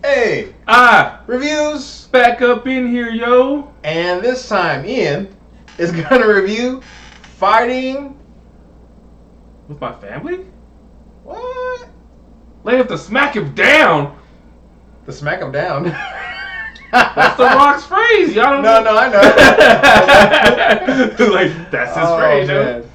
Hey, reviews. Back up in here, yo. And this time, Ian is going to review Fighting. With my family? What? They have to smack him down. To smack him down. That's The Rock's phrase. Y'all don't No, I know. Like, that's his phrase, yo.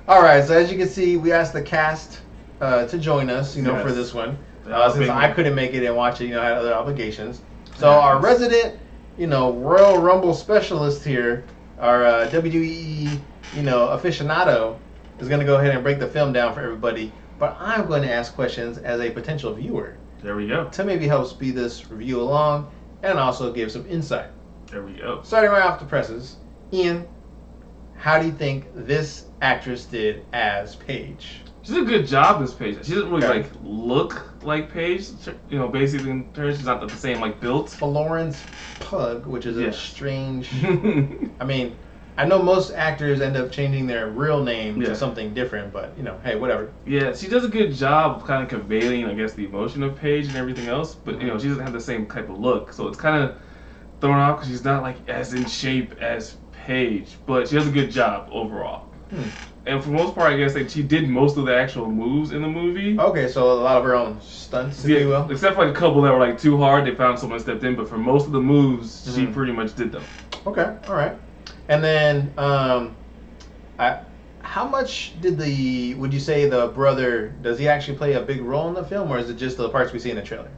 All right, so as you can see, we asked the cast to join us, Yes. for this one. Since Since I couldn't make it and watch it, I had other obligations. So our resident, Royal Rumble specialist here, our WWE, aficionado, is going to go ahead and break the film down for everybody. But I'm going to ask questions as a potential viewer There we go. to maybe help speed this review along and also give some insight. There we go. Starting right off the presses, Ian, how do you think this actress did as Paige? She did a good job as Paige. She doesn't really Okay. look like Paige. Basically in terms, she's not the same built. Florence Pugh, which is a strange. yeah, I mean, I know most actors end up changing their real name to something different, but hey, whatever. she does a good job of kind of conveying, I guess, the emotion of Paige and everything else. But she doesn't have the same type of look, so it's kind of thrown off because she's not as in shape as Paige. But she does a good job overall. And for the most part, I guess she did most of the actual moves in the movie. Okay, so a lot of her own stunts, if you will. Except for a couple that were too hard, they found someone stepped in. But for most of the moves, she pretty much did them. Okay, all right. And then, how much would you say the brother, does he actually play a big role in the film, or is it just the parts we see in the trailer?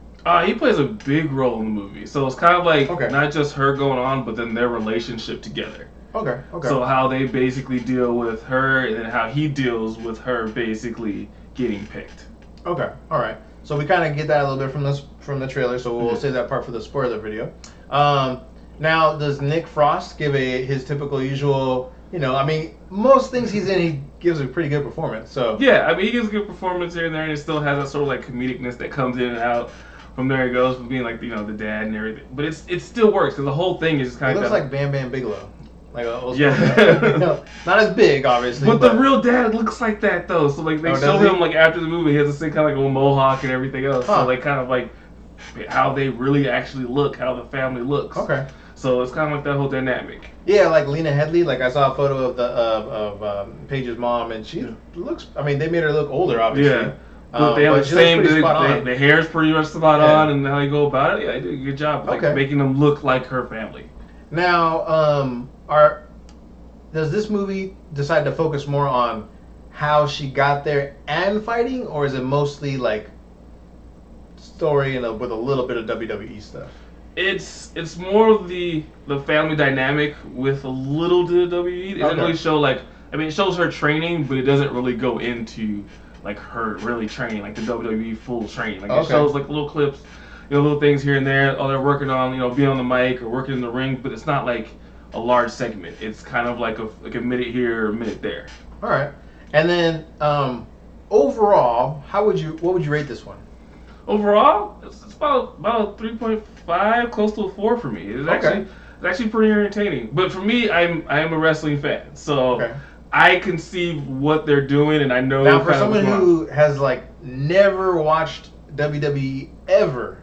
He plays a big role in the movie. So it's kind of Okay. not just her going on, but then their relationship together. Okay. So how they basically deal with her, and then how he deals with her basically getting picked. Okay, all right. So we kind of get that a little bit from the trailer, so we'll save that part for the spoiler video. Now, does Nick Frost give his typical usual, most things he's in, he gives a pretty good performance, so. Yeah, he gives a good performance here and there, and it still has that sort of comedicness that comes in and out. From there it goes, from being the dad and everything. But it still works, because the whole thing is just kind He of... looks like Bam Bam Bigelow. Yeah. Not as big, obviously. But the real dad looks like that, though. So, they show him, after the movie, he has the same kind of little mohawk and everything else. Huh. So, kind of how they really actually look, how the family looks. Okay. So, it's kind of that whole dynamic. Yeah, like Lena Headey. I saw a photo of Paige's mom, and she looks. they made her look older, obviously. Yeah. But they have the same. The hair's pretty much spot on, and how you go about it. Yeah, they did a good job, making them look like her family. Now, does this movie decide to focus more on how she got there and fighting, or is it mostly story and with a little bit of WWE stuff? It's more of the family dynamic with a little bit of WWE. It doesn't really show it shows her training, but it doesn't really go into her really training, the WWE full training. It shows little clips, little things here and there. Oh, they're working on being on the mic or working in the ring, but it's not a large segment. It's kind of a minute here, a minute there. All right, and then overall, what would you rate this one? Overall, it's about a 3.5, close to a 4 for me. It's actually pretty entertaining. But for me, I am a wrestling fan, so I can see what they're doing, and I know. Now, for someone who has never watched WWE ever,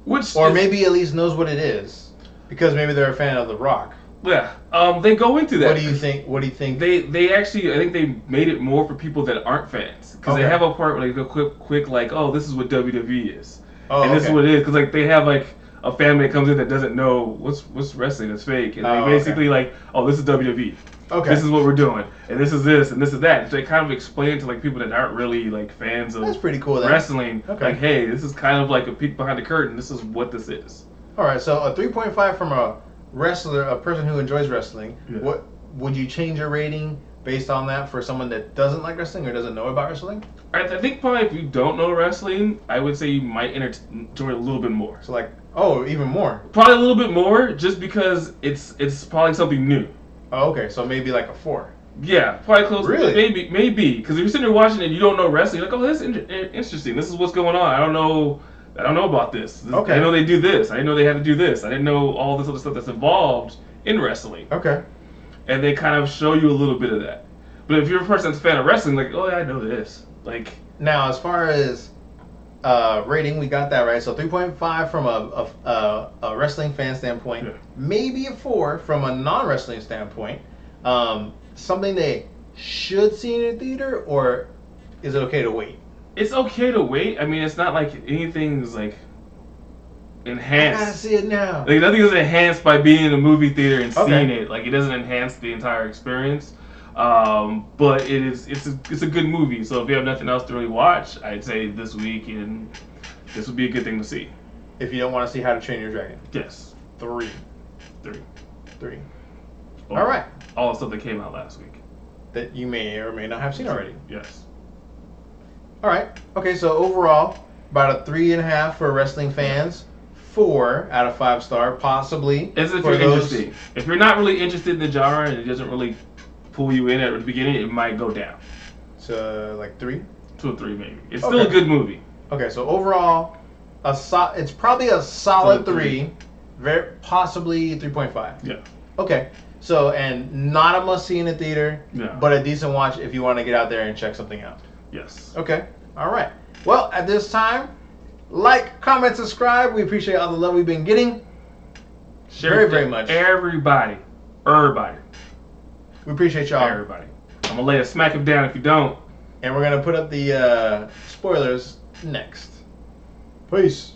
maybe at least knows what it is, because maybe they're a fan of The Rock. Yeah, they go into that. What do you think? They actually, I think they made it more for people that aren't fans, because they have a part where they go quick, oh, this is what WWE is, and this is what it is, because they have a family that comes in that doesn't know what's wrestling, it's fake, and they basically oh, this is WWE. Okay. This is what we're doing, and this is this, and this is that. So they kind of explain to people that aren't really fans of That's pretty cool, wrestling. Hey, this is kind of a peek behind the curtain. This is what this is. All right, so a 3.5 from a wrestler, a person who enjoys wrestling. Yeah. What would you change your rating based on that for someone that doesn't like wrestling or doesn't know about wrestling? I think probably if you don't know wrestling, I would say you might enjoy it a little bit more. So even more. Probably a little bit more, just because it's probably something new. Oh, okay, so maybe a 4. Yeah, probably close. Really? Maybe, because if you're sitting there watching it and you don't know wrestling, you're oh, this is interesting. This is what's going on. I don't know about this. Okay. I know they do this. I didn't know they had to do this. I didn't know all this other stuff that's involved in wrestling. Okay. And they kind of show you a little bit of that. But if you're a person that's a fan of wrestling, oh yeah, I know this. Now, as far as rating, we got that right. So 3.5 from a wrestling fan standpoint, maybe a 4 from a non-wrestling standpoint. Something they should see in a theater, or is it okay to wait? It's okay to wait. I mean, it's not like anything's like enhanced. I gotta see it now. Like nothing is enhanced by being in a movie theater and seeing it. Like it doesn't enhance the entire experience. But it's a good movie. So if you have nothing else to really watch, I'd say this weekend this would be a good thing to see. If you don't want to see How to Train Your Dragon. Yes. 3. All right. All the stuff that came out last week. That you may or may not have seen already. Yes. All right. Okay, so overall, about a 3.5 for wrestling fans. 4 out of 5 star, possibly. As if you're interested. If you're not really interested in the genre and it doesn't really pull you in at the beginning, it might go down. So like 3? 2 or 3 maybe. It's still a good movie. Okay, so overall, it's probably a solid 3, very possibly 3.5. Yeah. Okay. So, and not a must see in the theater, but a decent watch if you want to get out there and check something out. Yes. Okay. All right. Well, at this time, like, comment, subscribe. We appreciate all the love we've been getting. Share very much. Everybody. We appreciate y'all. Everybody. I'm gonna lay a smack him down if you don't. And we're gonna put up the spoilers next. Peace.